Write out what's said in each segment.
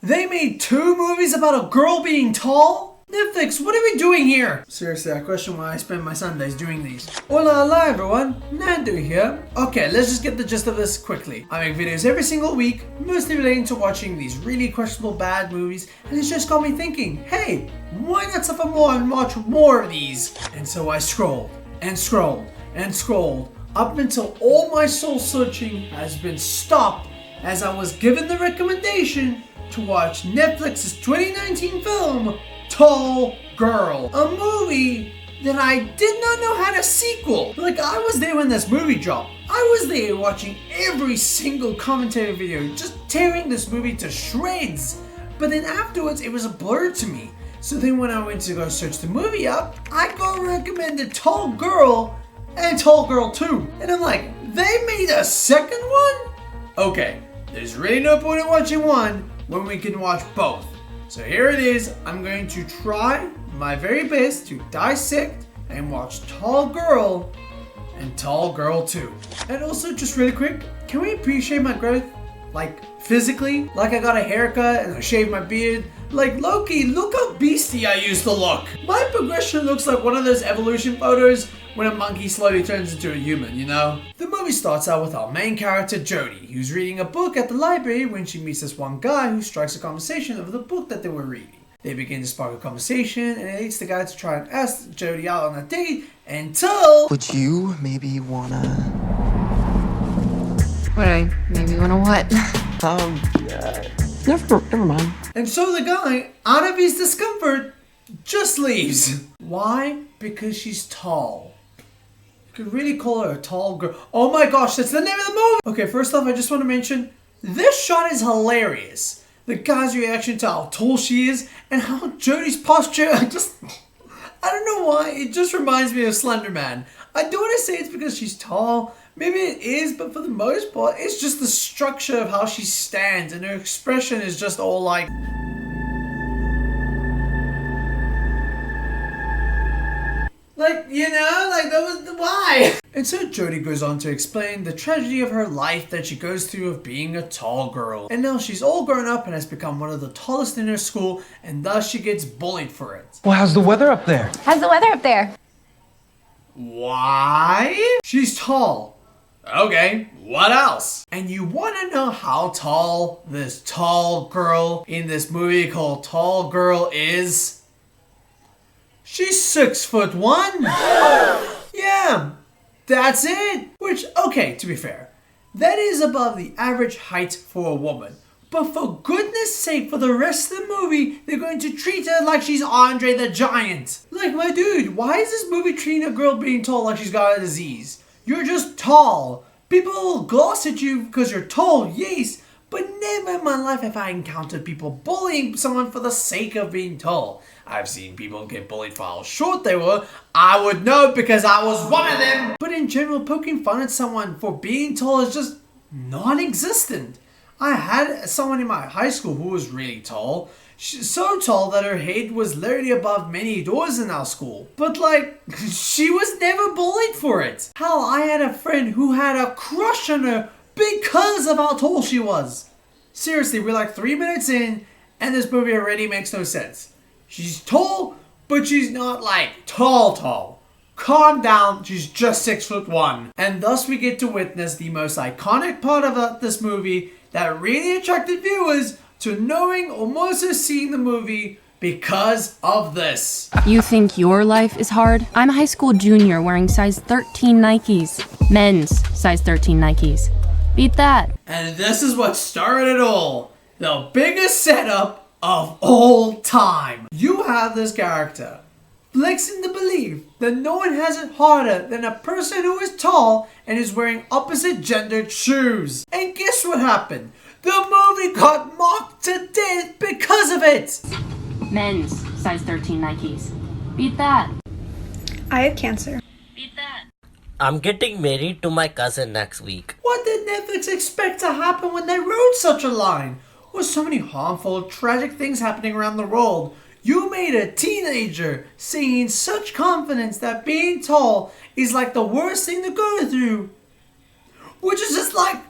They made 2 movies about a girl being tall? Netflix, what are we doing here? Seriously, I question why I spend my Sundays doing these. Hola everyone, Nando here. Okay, let's just get the gist of this quickly. I make videos every single week, mostly relating to watching these really questionable bad movies, and it's just got me thinking, hey, why not suffer more and watch more of these? And so I scrolled, and scrolled, and scrolled, up until all my soul searching has been stopped as I was given the recommendation to watch Netflix's 2019 film, Tall Girl. A movie that I did not know had a sequel. Like, I was there when this movie dropped. I was there watching every single commentary video, just tearing this movie to shreds. But then afterwards, it was a blur to me. So then when I went to go search the movie up, I got recommended Tall Girl and Tall Girl 2. And I'm like, they made a second one? Okay, there's really no point in watching one when we can watch both. So here it is. I'm going to try my very best to dissect and watch Tall Girl and Tall Girl 2. And also, just really quick, can we appreciate my growth? Like, physically? Like, I got a haircut and I shaved my beard. Like, Loki, look how beastie I used to look. My progression looks like one of those evolution photos when a monkey slowly turns into a human, you know? The movie starts out with our main character, Jodie, who's reading a book at the library when she meets this one guy who strikes a conversation over the book that they were reading. They begin to spark a conversation, and it leads the guy to try and ask Jodie out on a date until... Would you maybe wanna... Would I maybe wanna what? Never mind. And so the guy, out of his discomfort, just leaves. Why? Because she's tall. You could really call her a tall girl. Oh my gosh, that's the name of the movie! Okay, first off, I just want to mention, this shot is hilarious. The guy's reaction to how tall she is and how Jodie's posture, I don't know why, it just reminds me of Slender Man. I don't want to say it's because she's tall. Maybe it is, but for the most part, it's just the structure of how she stands and her expression is just all like... Like, you know, like that was why. And so Jodie goes on to explain the tragedy of her life that she goes through of being a tall girl. And now she's all grown up and has become one of the tallest in her school, and thus she gets bullied for it. Well, how's the weather up there? How's the weather up there? Why? She's tall. Okay, what else? And you want to know how tall this tall girl in this movie called Tall Girl is? She's 6'1". Yeah, that's it. Which, okay, to be fair, that is above the average height for a woman. But for goodness sake, for the rest of the movie, they're going to treat her like she's Andre the Giant. Like, my dude, why is this movie treating a girl being tall like she's got a disease? You're just tall. People will gloss at you because you're tall, yes, but never in my life have I encountered people bullying someone for the sake of being tall. I've seen people get bullied for how short they were. I would know because I was one of them. But in general, poking fun at someone for being tall is just non-existent. I had someone in my high school who was really tall. She's so tall that her head was literally above many doors in our school. But like, she was never bullied for it. Hell, I had a friend who had a crush on her because of how tall she was. Seriously, we're like 3 minutes in and this movie already makes no sense. She's tall, but she's not like tall. Calm down, she's just 6'1". And thus we get to witness the most iconic part of this movie that really attracted viewers to knowing or more so seeing the movie because of this. You think your life is hard? I'm a high school junior wearing size 13 Nikes. Men's size 13 Nikes. Beat that. And this is what started it all. The biggest setup of all time. You have this character flexing the belief that no one has it harder than a person who is tall and is wearing opposite gendered shoes. And guess what happened? The movie got mocked to death because of it. Men's size 13 Nikes. Beat that. I have cancer. Beat that. I'm getting married to my cousin next week. What did Netflix expect to happen when they wrote such a line? With so many harmful, tragic things happening around the world, you made a teenager saying in such confidence that being tall is like the worst thing to go through. Which is just like,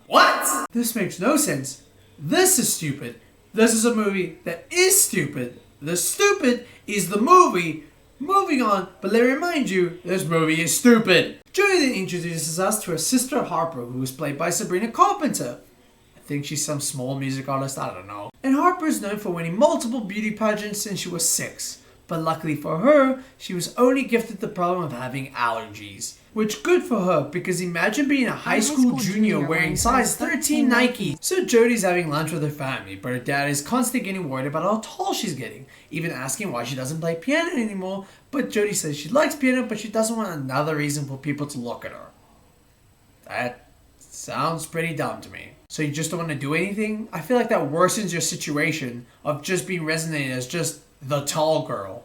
what? This makes no sense. This is stupid. This is a movie that is stupid. The stupid is the movie. Moving on, but let me remind you, this movie is stupid. Jodie then introduces us to her sister Harper, who is played by Sabrina Carpenter. I think she's some small music artist, I don't know. And Harper is known for winning multiple beauty pageants since she was 6. But luckily for her, she was only gifted the problem of having allergies. Which good for her, because imagine being a high school junior wearing size 13 Nike. So Jodie's having lunch with her family, but her dad is constantly getting worried about how tall she's getting, even asking why she doesn't play piano anymore. But Jodie says she likes piano, but she doesn't want another reason for people to look at her. That sounds pretty dumb to me. So you just don't want to do anything? I feel like that worsens your situation of just being resonated as just the tall girl.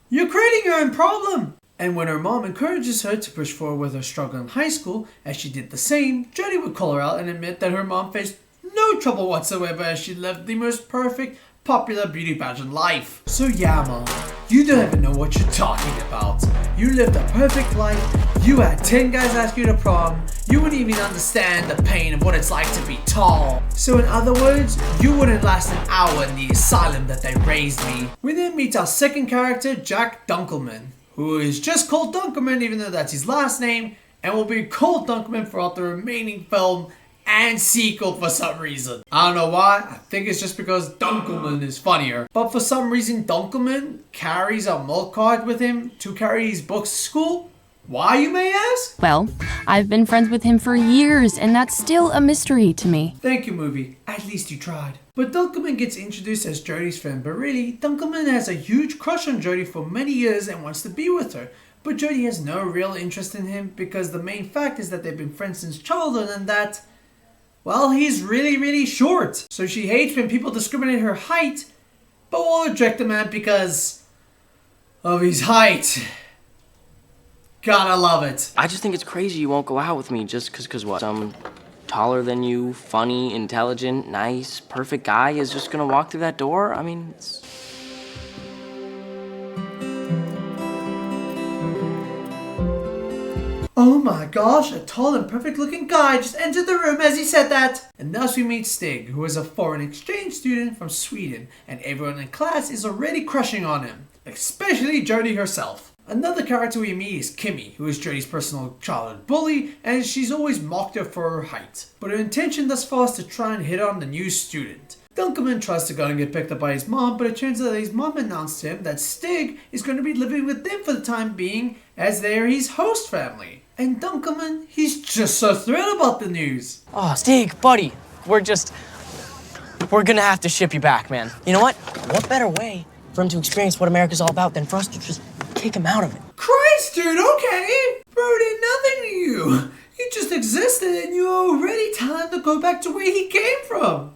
You're creating your own problem! And when her mom encourages her to push forward with her struggle in high school, as she did the same, Jodie would call her out and admit that her mom faced no trouble whatsoever as she lived the most perfect, popular beauty pageant life. So yeah, Mom, you don't even know what you're talking about. You lived a perfect life, you had 10 guys ask you to prom, you wouldn't even understand the pain of what it's like to be tall. So in other words, you wouldn't last an hour in the asylum that they raised me. We then meet our second character, Jack Dunkelman, who is just called Dunkelman even though that's his last name, and will be called Dunkelman throughout the remaining film and sequel for some reason. I don't know why, I think it's just because Dunkelman is funnier. But for some reason Dunkelman carries a milk cart with him to carry his books to school. Why, you may ask? Well, I've been friends with him for years, and that's still a mystery to me. Thank you, movie. At least you tried. But Dunkelman gets introduced as Jodie's friend, but really, Dunkelman has a huge crush on Jodie for many years and wants to be with her. But Jodie has no real interest in him because the main fact is that they've been friends since childhood and that, well, he's really short. So she hates when people discriminate her height, but will reject the man because of his height. Gotta love it. I just think it's crazy you won't go out with me just cause what? Some taller than you, funny, intelligent, nice, perfect guy is just gonna walk through that door? I mean, it's... Oh my gosh, a tall and perfect looking guy just entered the room as he said that. And thus we meet Stig, who is a foreign exchange student from Sweden, and everyone in class is already crushing on him, especially Jodie herself. Another character we meet is Kimmy, who is Jodie's personal childhood bully, and she's always mocked her for her height. But her intention thus far is to try and hit on the new student. Dunkelman tries to go and get picked up by his mom, but it turns out that his mom announced to him that Stig is going to be living with them for the time being, as they are his host family. And Dunkelman, he's just so thrilled about the news. Oh, Stig, buddy, we're gonna have to ship you back, man. You know what? What better way for him to experience what America's all about than for us to just kick him out of it? Christ, dude, okay. Bro did nothing to you. You just existed and you were already telling him to go back to where he came from.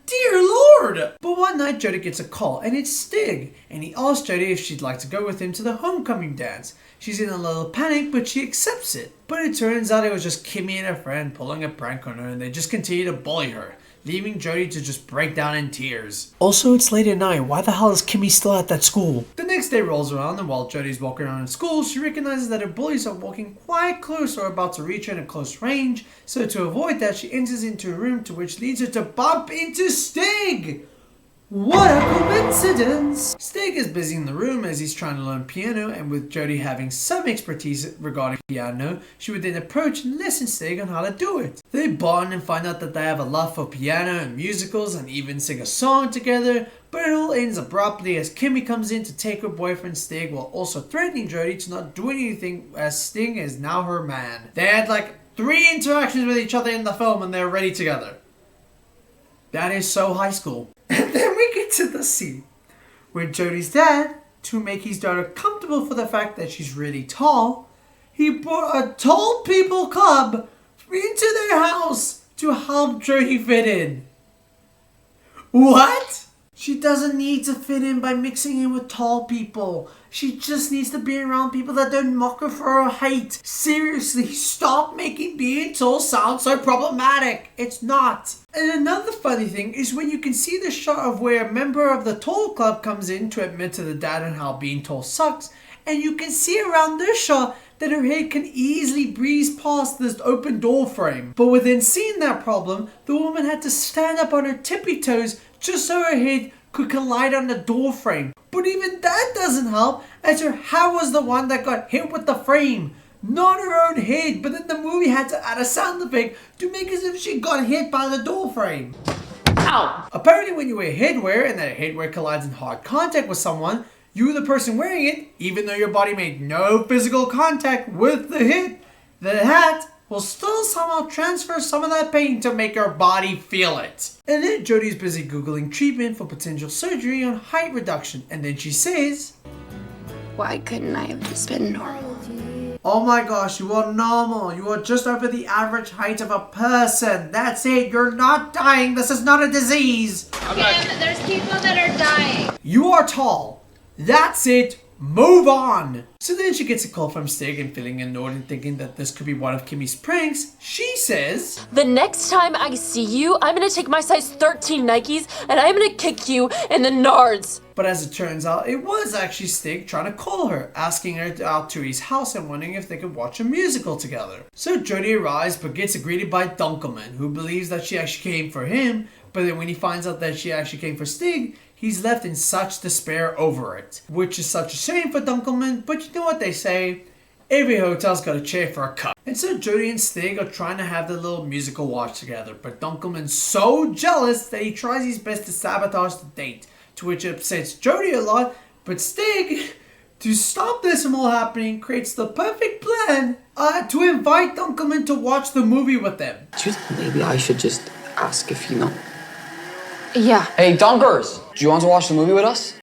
Dear Lord! But one night Jodie gets a call and it's Stig, and he asks Jodie if she'd like to go with him to the homecoming dance. She's in a little panic, but she accepts it. But it turns out it was just Kimmy and her friend pulling a prank on her, and they just continue to bully her, leaving Jodie to just break down in tears. Also, it's late at night. Why the hell is Kimmy still at that school? The next day rolls around, and while Jodie's walking around in school, she recognizes that her bullies are walking quite close or about to reach her in a close range. So to avoid that, she enters into a room to which leads her to bump into Stig! What a coincidence! Stig is busy in the room as he's trying to learn piano, and with Jodie having some expertise regarding piano, she would then approach and listen to Stig on how to do it. They bond and find out that they have a love for piano and musicals and even sing a song together, but it all ends abruptly as Kimmy comes in to take her boyfriend Stig while also threatening Jodie to not do anything as Stig is now her man. They had like 3 interactions with each other in the film and they're already together. That is so high school. And then we get to the scene where Jodie's dad, to make his daughter comfortable for the fact that she's really tall, he brought a tall people club into their house to help Jodie fit in. What? She doesn't need to fit in by mixing in with tall people. She just needs to be around people that don't mock her for her height. Seriously, stop making being tall sound so problematic. It's not. And another funny thing is when you can see the shot of where a member of the tall club comes in to admit to the dad on how being tall sucks, and you can see around this shot that her head can easily breeze past this open door frame. But within seeing that problem, the woman had to stand up on her tippy toes just so her head could collide on the door frame. But even that doesn't help, as her hat was the one that got hit with the frame, not her own head. But then the movie had to add a sound effect to make as if she got hit by the door frame. Ow! Apparently when you wear headwear and that headwear collides in hard contact with someone, you, the person wearing it, even though your body made no physical contact with the hit, the hat will still somehow transfer some of that pain to make your body feel it. And then Jodie's busy Googling treatment for potential surgery on height reduction, and then she says, Why couldn't I have just been normal? oh my gosh, you are normal. You are just over the average height of a person. That's it. You're not dying. This is not a disease. Kim, there's people that are dying. You are tall. That's it. Move on. So then she gets a call from Stig, and feeling annoyed and thinking that this could be one of Kimmy's pranks, she says, The next time I see you, I'm gonna take my size 13 Nikes and I'm gonna kick you in the nards. But as it turns out, it was actually Stig trying to call her, asking her out to his house and wondering if they could watch a musical together. So Jodie arrives but gets greeted by Dunkelman, who believes that she actually came for him, but then when he finds out that she actually came for Stig, he's left in such despair over it. Which is such a shame for Dunkelman, but you know what they say, every hotel's got a chair for a cup. And so Jodie and Stig are trying to have their little musical watch together, but Dunkelman's so jealous that he tries his best to sabotage the date, to which it upsets Jodie a lot, but Stig, to stop this from all happening, creates the perfect plan to invite Dunkelman to watch the movie with them. Do you think maybe I should just ask if you know? Yeah. Hey, Dunkers! Do you want to watch the movie with us?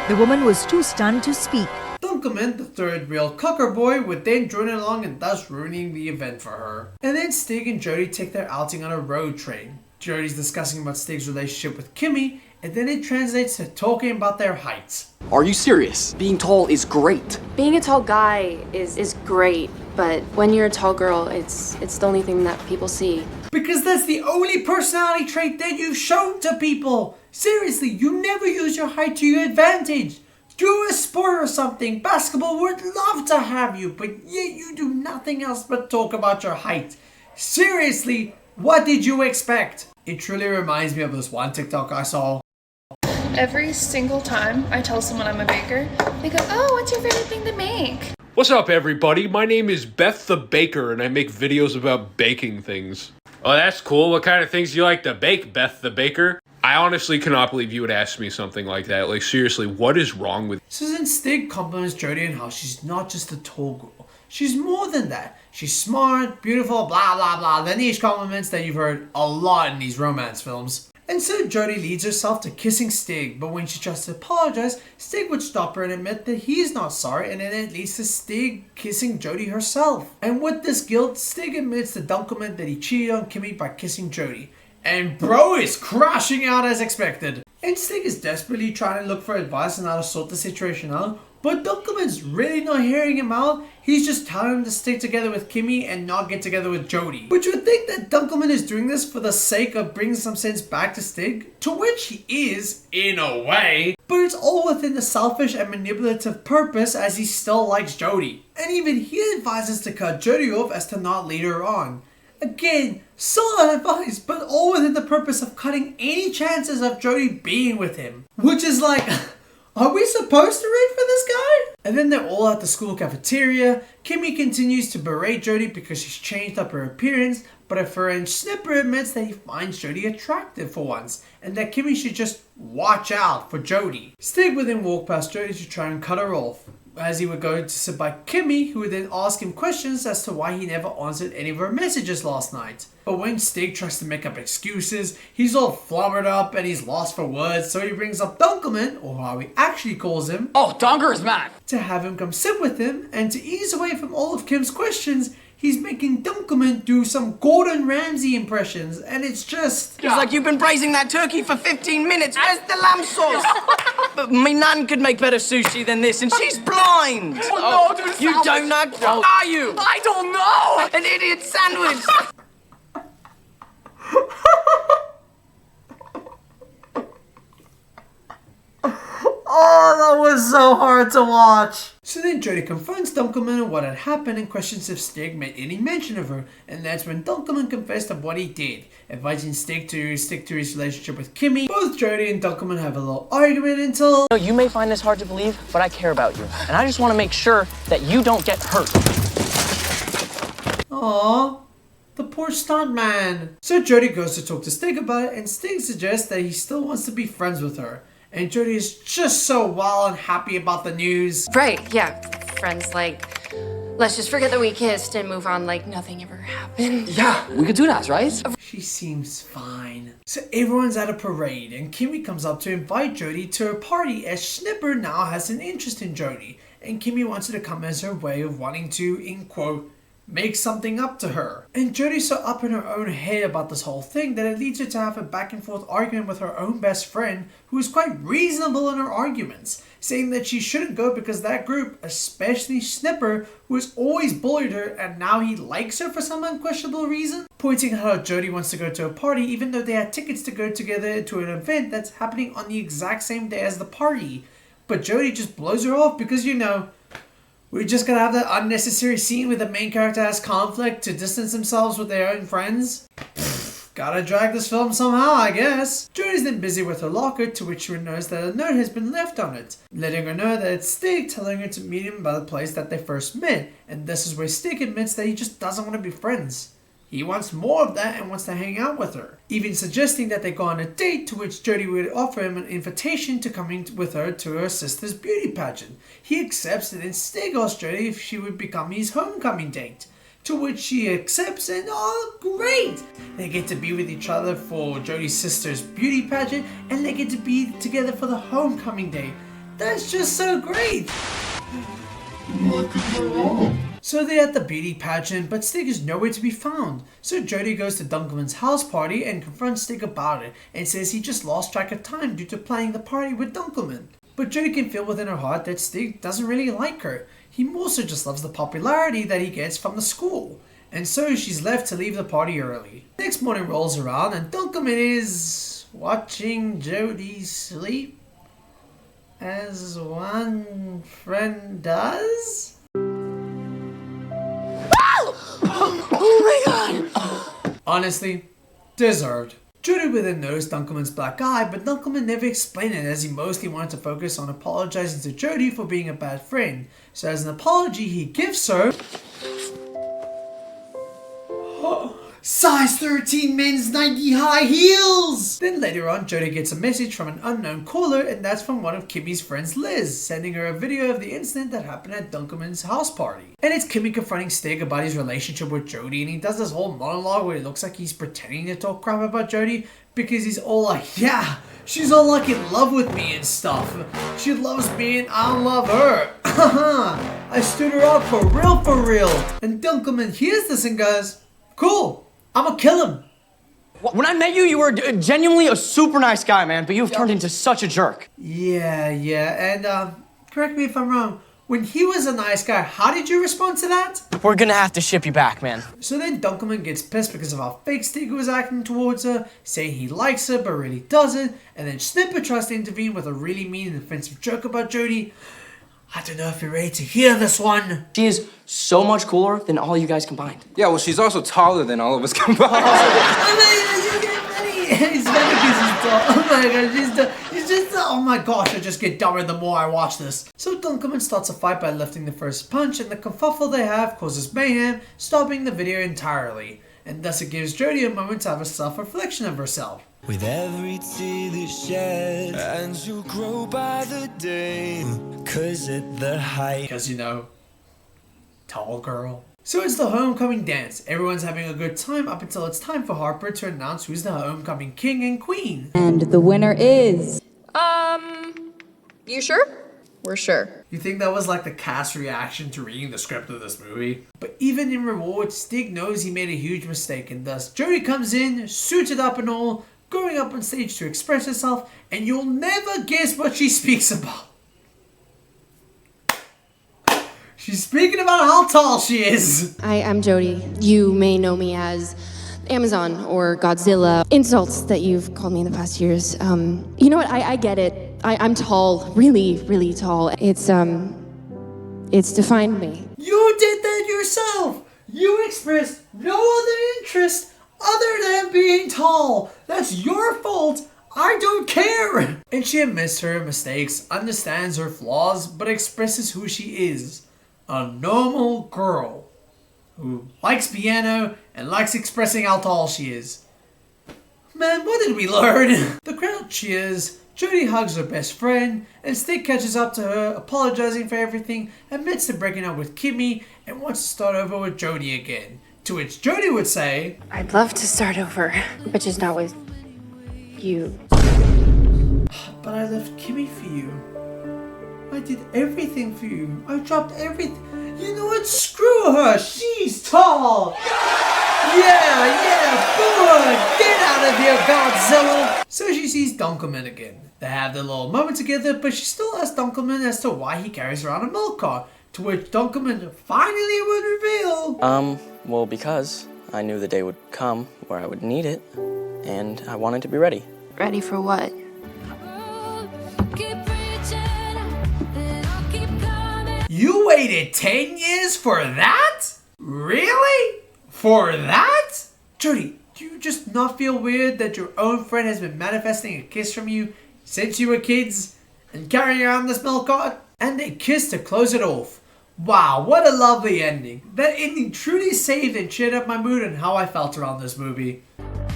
The woman was too stunned to speak. Dunkelman, the third real cucker boy, would then join along and thus ruining the event for her. And then Stig and Jodie take their outing on a road train. Jodie's discussing about Stig's relationship with Kimmy, and then it translates to talking about their heights. Are you serious? Being tall is great. Being a tall guy is great, but when you're a tall girl, it's the only thing that people see. Because that's the only personality trait that you've shown to people. Seriously, you never use your height to your advantage. Do a sport or something. Basketball would love to have you, but yet you do nothing else but talk about your height. Seriously, what did you expect? It truly reminds me of this one TikTok I saw. Every single time I tell someone I'm a baker, they go, oh, what's your favorite thing to make? What's up, everybody? My name is Beth the Baker, and I make videos about baking things. Oh, that's cool. What kind of things do you like to bake, Beth the Baker? I honestly cannot believe you would ask me something like that. Like, seriously, what is wrong with... Susan Stig compliments Jodie on how she's not just a tall girl. She's more than that. She's smart, beautiful, blah, blah, blah. The niche compliments that you've heard a lot in these romance films. And so Jodie leads herself to kissing Stig, but when she tries to apologize, Stig would stop her and admit that he's not sorry, and then it leads to Stig kissing Jodie herself. And with this guilt, Stig admits to Dunkelman that he cheated on Kimmy by kissing Jodie. And bro is crashing out as expected. And Stig is desperately trying to look for advice on how to sort the situation out, but Dunkelman's really not hearing him out. He's just telling him to stick together with Kimmy and not get together with Jodie. But you would think that Dunkelman is doing this for the sake of bringing some sense back to Stig, to which he is, in a way. But it's all within the selfish and manipulative purpose, as he still likes Jodie. And even he advises to cut Jodie off as to not lead her on. Again, solid advice, but all within the purpose of cutting any chances of Jodie being with him. Which is like... Are we supposed to root for this guy? And then they're all at the school cafeteria. Kimmy continues to berate Jodie because she's changed up her appearance, but her friend Snipper admits that he finds Jodie attractive for once, and that Kimmy should just watch out for Jodie. Stig would then walk past Jodie to try and cut her off, as he would go to sit by Kimmy, who would then ask him questions as to why he never answered any of her messages last night. But when Stig tries to make up excuses, he's all flubbered up and he's lost for words, so he brings up Dunkelman, or how he actually calls him, Oh, Dunkers, man! to have him come sit with him, and to ease away from all of Kim's questions, he's making Dunkelman do some Gordon Ramsay impressions, and it's just... It's like you've been braising that turkey for 15 minutes. Where's the lamb sauce? But my nan could make better sushi than this, and she's blind. Oh, no, dude, you don't know? No. Are you? I don't know! An idiot sandwich. Oh, Oh, that was so hard to watch. So then Jodie confronts Dunkelman on what had happened and questions if Stig made any mention of her, and that's when Dunkelman confessed of what he did, advising Stig to stick to his relationship with Kimmy. Both Jodie and Dunkelman have a little argument until... You may find this hard to believe, but I care about you, and I just want to make sure that you don't get hurt. Aww. The poor stuntman. So Jodie goes to talk to Stig about it, and Stig suggests that he still wants to be friends with her. And Jodie is just so wild and happy about the news. Right, yeah. Friends like, let's just forget that we kissed and move on like nothing ever happened. Yeah, we could do that, right? She seems fine. So everyone's at a parade, and Kimmy comes up to invite Jodie to her party as Snipper now has an interest in Jodie. And Kimmy wants her to come as her way of wanting to, in quote, make something up to her. And Jodie's so up in her own head about this whole thing that it leads her to have a back and forth argument with her own best friend, who is quite reasonable in her arguments, saying that she shouldn't go because that group, especially Snipper, who has always bullied her and now he likes her for some unquestionable reason, pointing out how Jodie wants to go to a party even though they had tickets to go together to an event that's happening on the exact same day as the party. But Jodie just blows her off because, you know, we're just gonna have that unnecessary scene where the main character has conflict to distance themselves with their own friends? Gotta drag this film somehow, I guess. Jodie's then busy with her locker, to which she knows that a note has been left on it, letting her know that it's Stig telling her to meet him by the place that they first met, and this is where Stig admits that he just doesn't want to be friends. He wants more of that and wants to hang out with her, even suggesting that they go on a date, to which Jodie would offer him an invitation to come in with her to her sister's beauty pageant. He accepts, and then Stig asks Jodie if she would become his homecoming date, to which she accepts, and oh great! They get to be with each other for Jodie's sister's beauty pageant, and they get to be together for the homecoming day. That's just so great! What could go wrong? So they're at the beauty pageant, but Stig is nowhere to be found. So Jodie goes to Dunkelman's house party and confronts Stig about it, and says he just lost track of time due to planning the party with Dunkelman. But Jodie can feel within her heart that Stig doesn't really like her. He mostly just loves the popularity that he gets from the school. And so she's left to leave the party early. Next morning rolls around and Dunkelman is watching Jodie sleep, as one friend does. Oh my god! Honestly, deserved. Jodie would then notice Dunkelman's black eye, but Dunkelman never explained it as he mostly wanted to focus on apologizing to Jodie for being a bad friend. So as an apology, he gives her size 13 men's Nike high heels! Then later on, Jodie gets a message from an unknown caller, and that's from one of Kimmy's friends, Liz, sending her a video of the incident that happened at Dunkelman's house party. And it's Kimmy confronting Stig about his relationship with Jodie, and he does this whole monologue where it looks like he's pretending to talk crap about Jodie, because he's all like, yeah, she's all like in love with me and stuff. She loves me and I love her. I stood her up for real. And Dunkelman hears this and goes, cool. I'm gonna kill him. When I met you, you were genuinely a super nice guy, man, but you've turned into such a jerk. Yeah, and correct me if I'm wrong, when he was a nice guy, how did you respond to that? We're gonna have to ship you back, man. So then Dunkelman gets pissed because of how fake Stig was acting towards her, saying he likes her but really doesn't, and then Snipper tries to intervene with a really mean and offensive joke about Jodie. I don't know if you're ready to hear this one. She is so much cooler than all you guys combined. Yeah, well, she's also taller than all of us combined. He's funny because he's tall. Oh my gosh, he's just, oh my gosh, I just get dumber the more I watch this. So Dunkelman starts a fight by lifting the first punch, and the kerfuffle they have causes mayhem, stopping the video entirely. And thus it gives Jodie a moment to have a self-reflection of herself. With every tear that's shed, and you'll grow by the day, cause at the height, because you know, tall girl. So it's the homecoming dance. Everyone's having a good time up until it's time for Harper to announce who's the homecoming king and queen. And the winner is... You sure? We're sure. You think that was like the cast reaction to reading the script of this movie? But even in reward, Stig knows he made a huge mistake, and thus Jodie comes in, suited up and all, going up on stage to express herself, and you'll never guess what she speaks about. She's speaking about how tall she is. I'm Jodie. You may know me as Amazon or Godzilla. Insults that you've called me in the past years. You know what? I get it. I'm tall, really, really tall. It's defined me. You did that yourself! You expressed no other interest other than being tall. That's your fault. I don't care. And she admits her mistakes, understands her flaws, but expresses who she is. A normal girl who likes piano and likes expressing how tall she is. Man, what did we learn? The crowd cheers, Jodie hugs her best friend, and Stig catches up to her, apologizing for everything, admits to breaking up with Kimmy, and wants to start over with Jodie again. To which Jodie would say, I'd love to start over, but just not with you. but I left Kimmy for you. I did everything for you. I dropped everything. You know what? Screw her. She's tall. Yeah, boo her. Get out of here, Godzilla. So she sees Dunkelman again. They have their little moment together, but she still asks Dunkelman as to why he carries around a milk cart. To which Dunkelman finally would reveal. Well, because I knew the day would come where I would need it, and I wanted to be ready. Ready for what? You waited 10 years for that? Really? For that? Jodie, do you just not feel weird that your own friend has been manifesting a kiss from you since you were kids and carrying around this milk cart? And they kissed to close it off. Wow, what a lovely ending. That ending truly saved and cheered up my mood and how I felt around this movie.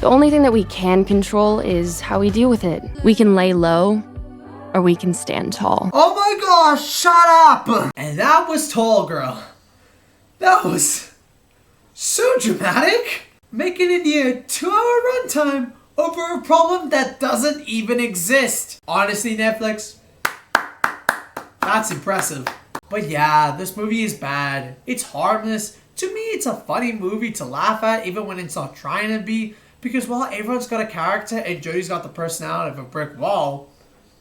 The only thing that we can control is how we deal with it. We can lay low, or we can stand tall. Oh my gosh, shut up! And that was Tall Girl. That was so dramatic. Making a near 2-hour runtime over a problem that doesn't even exist. Honestly, Netflix, that's impressive. But yeah, this movie is bad. It's harmless. To me, it's a funny movie to laugh at even when it's not trying to be. Because while everyone's got a character and Jodie's got the personality of a brick wall,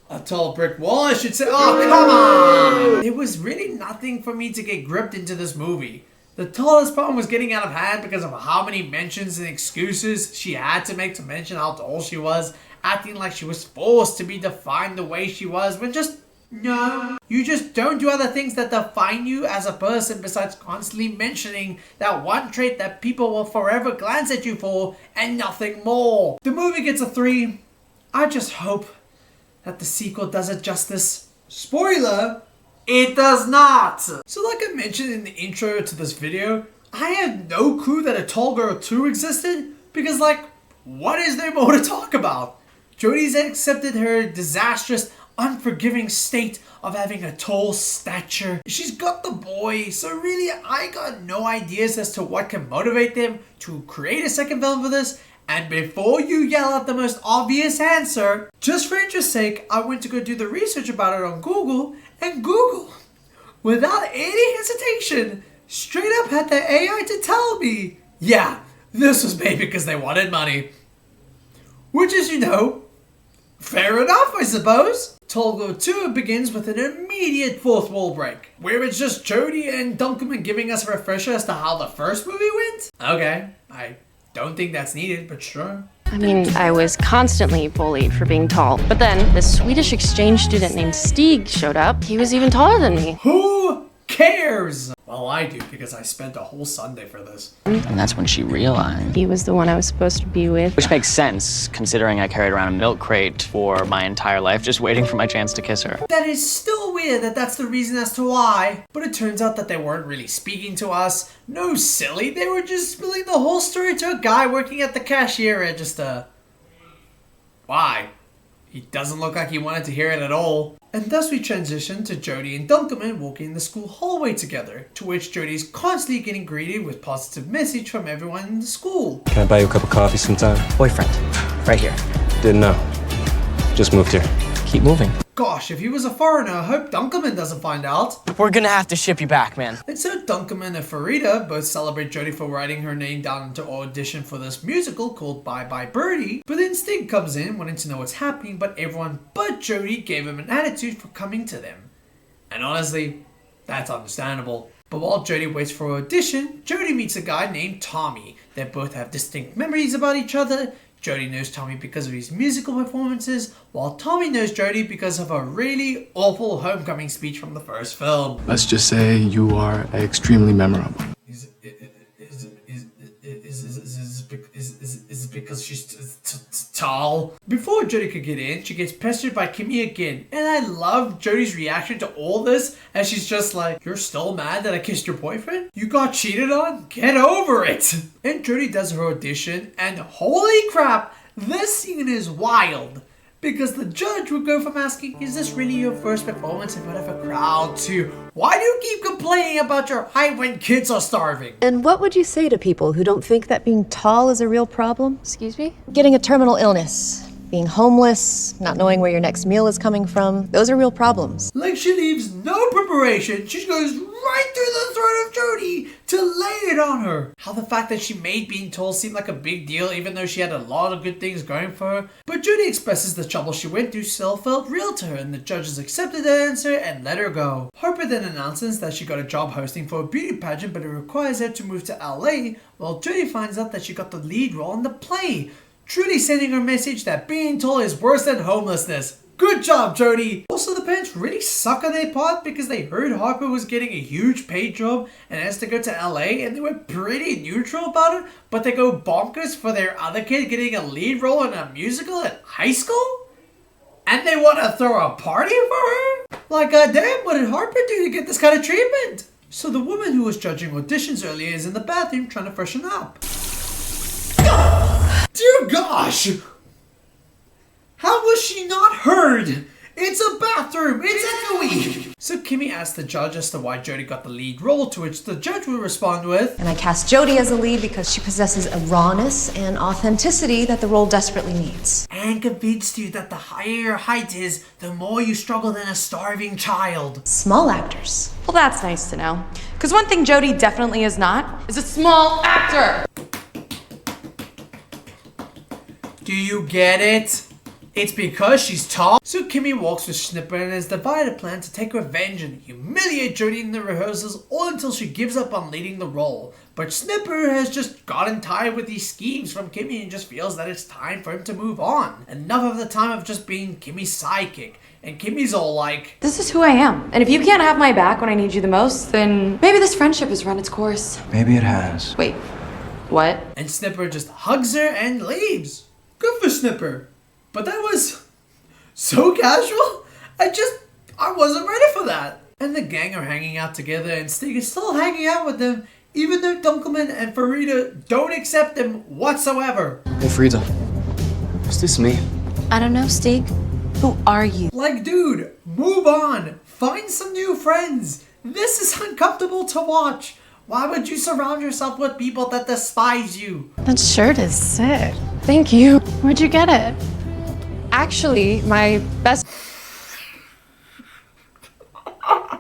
a tall brick wall, I should say. Oh, come on! There was really nothing for me to get gripped into this movie. The tallest problem was getting out of hand because of how many mentions and excuses she had to make to mention how tall she was, acting like she was forced to be defined the way she was, when just, no. You just don't do other things that define you as a person besides constantly mentioning that one trait that people will forever glance at you for and nothing more. The movie gets a 3. I just hope that the sequel does it justice. Spoiler, it does not. So like I mentioned in the intro to this video, I had no clue that a Tall Girl 2 existed because like, what is there more to talk about? Jodie's accepted her disastrous, unforgiving state of having a tall stature. She's got the boy, so really I got no ideas as to what can motivate them to create a second film for this. And before you yell out the most obvious answer, just for interest's sake, I went to go do the research about it on Google, and Google, without any hesitation, straight up had the AI to tell me, yeah, this was made because they wanted money. Which is, you know, fair enough, I suppose. Tall Girl 2 begins with an immediate fourth wall break, where it's just Jodie and Dunkelman giving us a refresher as to how the first movie went. Okay, I don't think that's needed, but sure. I mean, I was constantly bullied for being tall. But then this Swedish exchange student named Stig showed up. He was even taller than me. Who cares? Well, I do, because I spent a whole Sunday for this. And that's when she realized. He was the one I was supposed to be with. Which makes sense, considering I carried around a milk crate for my entire life, just waiting for my chance to kiss her. That is still weird that that's the reason as to why. But it turns out that they weren't really speaking to us. No, silly. They were just spilling the whole story to a guy working at the cashier register. Why? He doesn't look like he wanted to hear it at all. And thus we transition to Jodie and Dunkelman walking the school hallway together, to which Jodie's constantly getting greeted with positive message from everyone in the school. Can I buy you a cup of coffee sometime? Boyfriend. Right here. Didn't know. Just moved here. Keep moving. Gosh, if he was a foreigner, I hope Dunkelman doesn't find out. We're gonna have to ship you back, man. And so Dunkelman and Farida both celebrate Jodie for writing her name down into audition for this musical called Bye Bye Birdie. But then Stig comes in wanting to know what's happening, but everyone but Jodie gave him an attitude for coming to them. And honestly, that's understandable. But while Jodie waits for her audition, Jodie meets a guy named Tommy. They both have distinct memories about each other. Jodie knows Tommy because of his musical performances, while Tommy knows Jodie because of a really awful homecoming speech from the first film. Let's just say you are extremely memorable. Is it because she's tall? Before Jodie could get in, she gets pestered by Kimmy again, and I love Jodie's reaction to all this, as she's just like, "You're still mad that I kissed your boyfriend? You got cheated on? Get over it!" And Jodie does her audition, and holy crap, this scene is wild. Because the judge would go from asking, "Is this really your first performance in front of a crowd?" to, "Why do you keep complaining about your height when kids are starving?" And what would you say to people who don't think that being tall is a real problem? Excuse me? Getting a terminal illness, being homeless, not knowing where your next meal is coming from, those are real problems. Like she leaves no preparation, she goes right through the throat of Jodie to lay it on her. How the fact that she made being tall seem like a big deal even though she had a lot of good things going for her. But Jodie expresses the trouble she went through still felt real to her, and the judges accepted the answer and let her go. Harper then announces that she got a job hosting for a beauty pageant, but it requires her to move to LA, while Jodie finds out that she got the lead role in the play, truly sending her message that being tall is worse than homelessness. Good job, Jodie! Also, the parents really suck on their part because they heard Harper was getting a huge paid job and has to go to LA, and they were pretty neutral about it, but they go bonkers for their other kid getting a lead role in a musical at high school? And they want to throw a party for her? Like, goddamn, what did Harper do to get this kind of treatment? So the woman who was judging auditions earlier is in the bathroom trying to freshen up. Dear gosh! How was she not heard? It's a bathroom! It's echoey! So Kimmy asked the judge as to why Jodie got the lead role, to which the judge would respond with, And I cast Jodie as a lead because she possesses a rawness and authenticity that the role desperately needs. and convinced you that the higher your height is, the more you struggle than a starving child. Small actors. Well, that's nice to know. Because one thing Jodie definitely is not is a small actor. Do you get it? It's because she's tall. So Kimmy walks with Snipper and has divided a plan to take revenge and humiliate Jodie in the rehearsals, all until she gives up on leading the role. But Snipper has just gotten tired with these schemes from Kimmy and just feels that it's time for him to move on. Enough of the time of just being Kimmy's sidekick. And Kimmy's all like, This is who I am. And if you can't have my back when I need you the most, then maybe this friendship has run its course. Maybe it has. Wait, what? And Snipper just hugs her and leaves. Good for Snipper. But that was so casual. I wasn't ready for that. And the gang are hanging out together, and Stig is still hanging out with them, even though Dunkelman and Farida don't accept him whatsoever. Hey, Frida. What's this mean? I don't know, Stig. Who are you? Like, dude, move on. Find some new friends. This is uncomfortable to watch. Why would you surround yourself with people that despise you? That shirt is sick. Thank you. Where'd you get it? Actually, my best... Why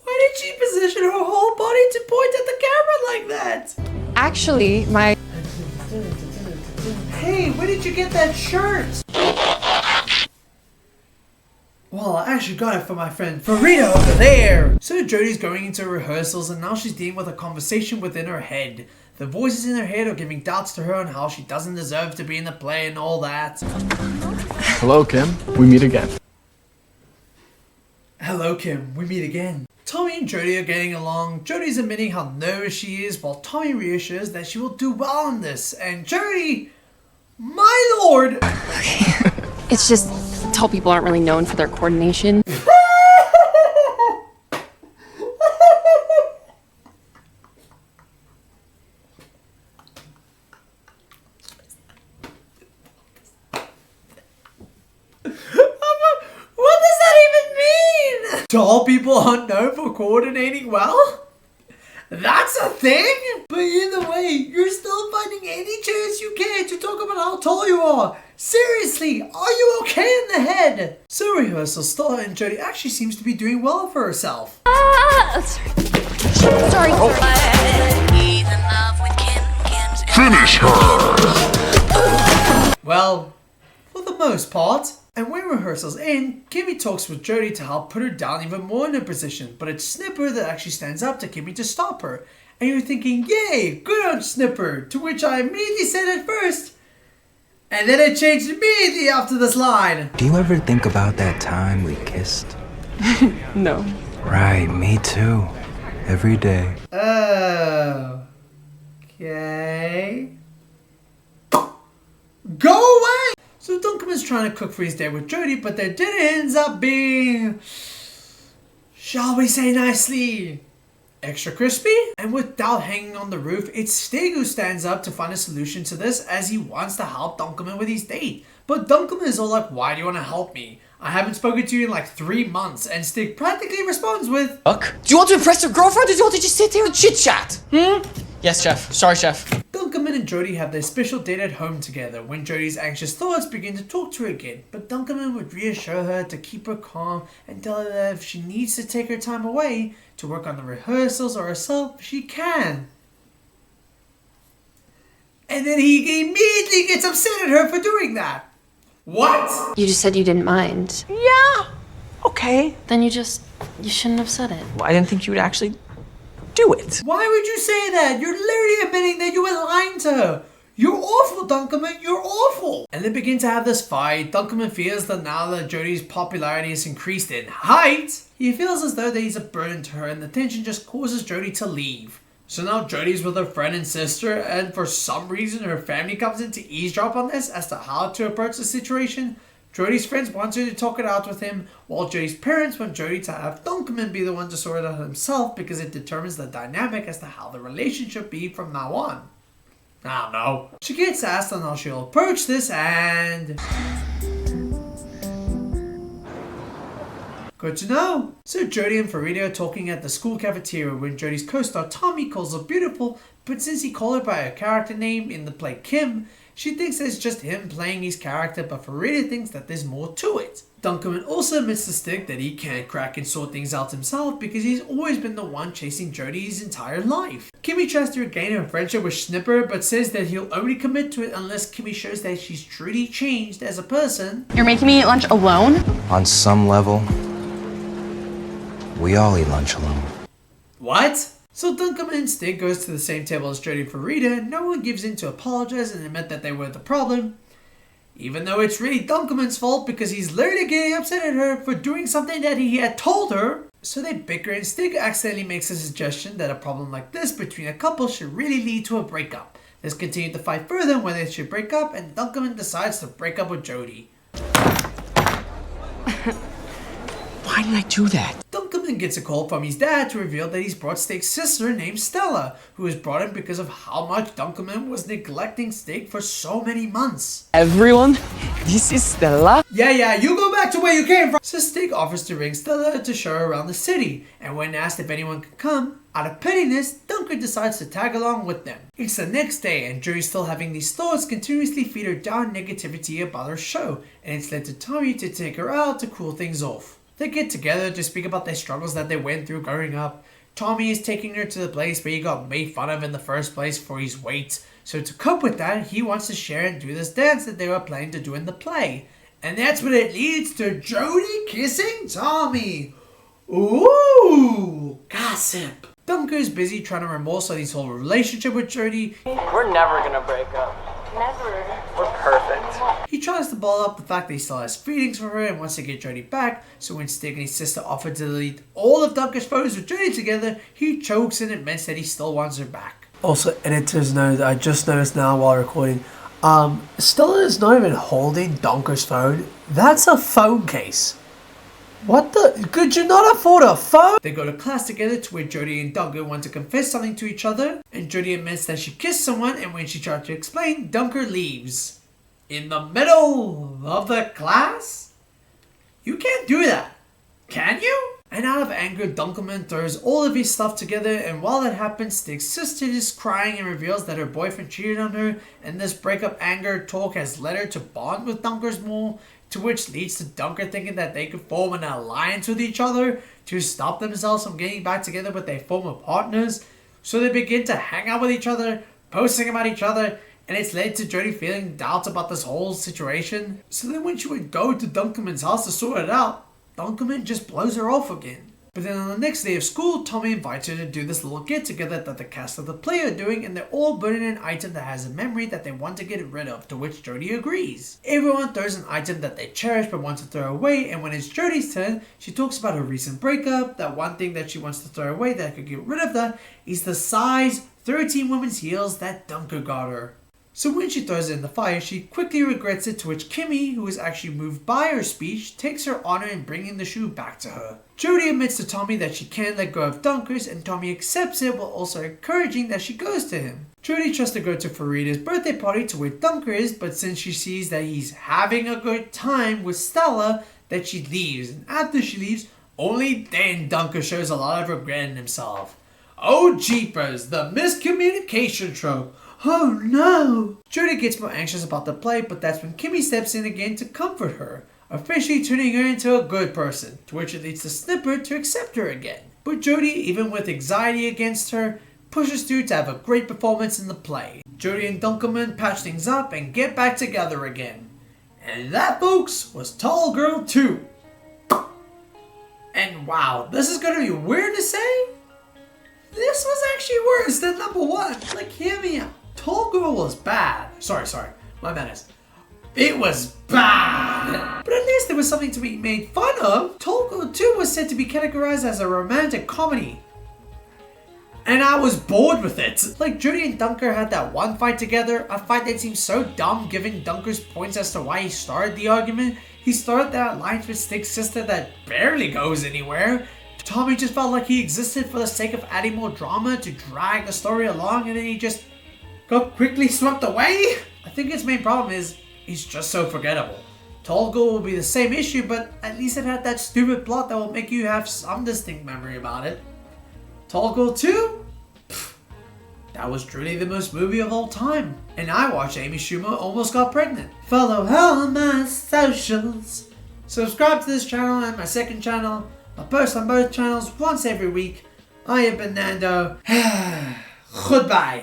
did she position her whole body to point at the camera like that? Actually, my... Hey, where did you get that shirt? Well, I actually got it from my friend Farida over there. So Jodie's going into rehearsals, and now she's dealing with a conversation within her head. The voices in her head are giving doubts to her on how she doesn't deserve to be in the play and all that. Hello, Kim. We meet again. Hello, Kim. We meet again. Tommy and Jodie are getting along. Jodie's admitting how nervous she is, while Tommy reassures that she will do well in this. And Jodie, my lord! It's just tall people aren't really known for their coordination. What does that even mean? Tall people aren't known for coordinating well? That's a thing? But either way, you're still finding any chance you can to talk about how tall you are. Seriously, are you okay in the head? So rehearsals start, and Jodie actually seems to be doing well for herself. Sorry. Finish her! Well, for the most part. And when rehearsals end, Kimmy talks with Jodie to help put her down even more in her position, but it's Snipper that actually stands up to Kimmy to stop her. And you're thinking, yay, good on Snipper, to which I immediately said at first, And then it changed immediately after this line. Do you ever think about that time we kissed? No. Right, me too. Every day. Oh. Okay. Go away! So Duncan's trying to cook for his date with Jodie, but their dinner ends up being, shall we say nicely, extra crispy? And with Dal hanging on the roof, it's Stig who stands up to find a solution to this as he wants to help Duncan with his date. But Duncan is all like, why do you want to help me? I haven't spoken to you in like 3 months. And Stig practically responds with, Look, do you want to impress your girlfriend or do you want to just sit here and chit chat? Yes, chef. Sorry, chef. Duncan and Jodie have their special date at home together when Jodie's anxious thoughts begin to talk to her again. But Duncan would reassure her to keep her calm and tell her that if she needs to take her time away to work on the rehearsals or herself, she can. And then he immediately gets upset at her for doing that. What? You just said you didn't mind. Yeah. Okay. Then you shouldn't have said it. Well, I didn't think you would actually do it. Why would you say that? You're literally admitting that you were lying to her. You're awful, Duncan. You're awful. And they begin to have this fight. Duncan feels that now that Jodie's popularity has increased in height, he feels as though that he's a burden to her and the tension just causes Jodie to leave. So now Jodie's with her friend and sister, and for some reason her family comes in to eavesdrop on this as to how to approach the situation. Jodie's friends want her to talk it out with him, while Jodie's parents want Jodie to have Duncan be the one to sort it out himself because it determines the dynamic as to how the relationship be from now on. I don't know. She gets asked on how she'll approach this and... good to know. So Jodie and Farida are talking at the school cafeteria when Jodie's co-star Tommy calls her beautiful, but since he called her by her character name in the play Kim, she thinks it's just him playing his character, but Farida thinks that there's more to it. Duncan also admits to Stig that he can't crack and sort things out himself because he's always been the one chasing Jodie his entire life. Kimmy tries to regain her friendship with Snipper, but says that he'll only commit to it unless Kimmy shows that she's truly changed as a person. You're making me eat lunch alone? On some level, we all eat lunch alone. What? So Duncan and Stig goes to the same table as Jodie and Farida, and no one gives in to apologize and admit that they were the problem. Even though it's really Duncan's fault because he's literally getting upset at her for doing something that he had told her. So they bicker and Stig accidentally makes a suggestion that a problem like this between a couple should really lead to a breakup. This continued to fight further when they should break up, and Duncan decides to break up with Jodie. Why did I do that? Duncan gets a call from his dad to reveal that he's brought Stig's sister named Stella, who was brought in because of how much Duncan was neglecting Stig for so many months. Everyone, this is Stella. Yeah, you go back to where you came from. So Stig offers to bring Stella to show her around the city, and when asked if anyone could come, out of pettiness, Duncan decides to tag along with them. It's the next day, and Jodie's still having these thoughts continuously feed her down negativity about her show, and it's led to Tommy to take her out to cool things off. They get together to speak about their struggles that they went through growing up. Tommy is taking her to the place where he got made fun of in the first place for his weight. So to cope with that, he wants to share and do this dance that they were planning to do in the play. And that's when it leads to Jodie kissing Tommy. Ooh, gossip. Duncan's busy trying to remorse on his whole relationship with Jodie. We're never gonna break up. Never. We're perfect. He tries to ball up the fact that he still has feelings for her and wants to get Jodie back, so when Stig and his sister offer to delete all of Duncan's photos with Jodie together, he chokes and admits that he still wants her back. Also, editor's note, I just noticed now while recording, Stella is not even holding Duncan's phone. That's a phone case. What the? Could you not afford a phone? They go to class together to where Jodie and Duncan want to confess something to each other, and Jodie admits that she kissed someone, and when she tries to explain, Duncan leaves. In the middle of the class? You can't do that, can you? And out of anger, Duncan throws all of his stuff together, and while that happens, Stig's sister is crying and reveals that her boyfriend cheated on her, and this breakup anger talk has led her to bond with Duncan more, to which leads to Duncan thinking that they could form an alliance with each other to stop themselves from getting back together with their former partners. So they begin to hang out with each other, posting about each other, and it's led to Jodie feeling doubts about this whole situation. So then when she would go to Duncan's house to sort it out, Duncan just blows her off again. But then on the next day of school, Tommy invites her to do this little get together that the cast of the play are doing, and they're all burning an item that has a memory that they want to get rid of, to which Jodie agrees. Everyone throws an item that they cherish but want to throw away, and when it's Jodie's turn, she talks about her recent breakup. That one thing that she wants to throw away that could get rid of that is the size 13 women's heels that Dunker got her. So when she throws it in the fire, she quickly regrets it, to which Kimmy, who is actually moved by her speech, takes her honor in bringing the shoe back to her. Jodie admits to Tommy that she can't let go of Dunkers, and Tommy accepts it while also encouraging that she goes to him. Jodie tries to go to Farida's birthday party to where Dunker is, but since she sees that he's having a good time with Stella, that she leaves, and after she leaves, only then Dunker shows a lot of regret in himself. Oh jeepers, the miscommunication trope. Oh no! Jodie gets more anxious about the play, but that's when Kimmy steps in again to comfort her, officially turning her into a good person, to which it leads to Snipper to accept her again. But Jodie, even with anxiety against her, pushes through to have a great performance in the play. Jodie and Dunkelman patch things up and get back together again. And that, folks, was Tall Girl 2. And wow, this is gonna be weird to say? This was actually worse than number 1. Like, hear me out. Tall Girl was bad. Sorry, my manners. It was bad. But at least there was something to be made fun of. Tall Girl 2 was said to be categorized as a romantic comedy. And I was bored with it. Like, Jodie and Dunker had that one fight together, a fight that seemed so dumb given Dunker's points as to why he started the argument. He started that alliance with Stig's sister that barely goes anywhere. Tommy just felt like he existed for the sake of adding more drama to drag the story along, and then he just got quickly swept away. I think its main problem is he's just so forgettable. Tall Girl will be the same issue, but at least it had that stupid plot that will make you have some distinct memory about it. Tall Girl 2? Pfft, that was truly the most movie of all time. And I watched Amy Schumer almost got pregnant. Follow all my socials. Subscribe to this channel and my second channel. I post on both channels once every week. I have been Nando. Goodbye.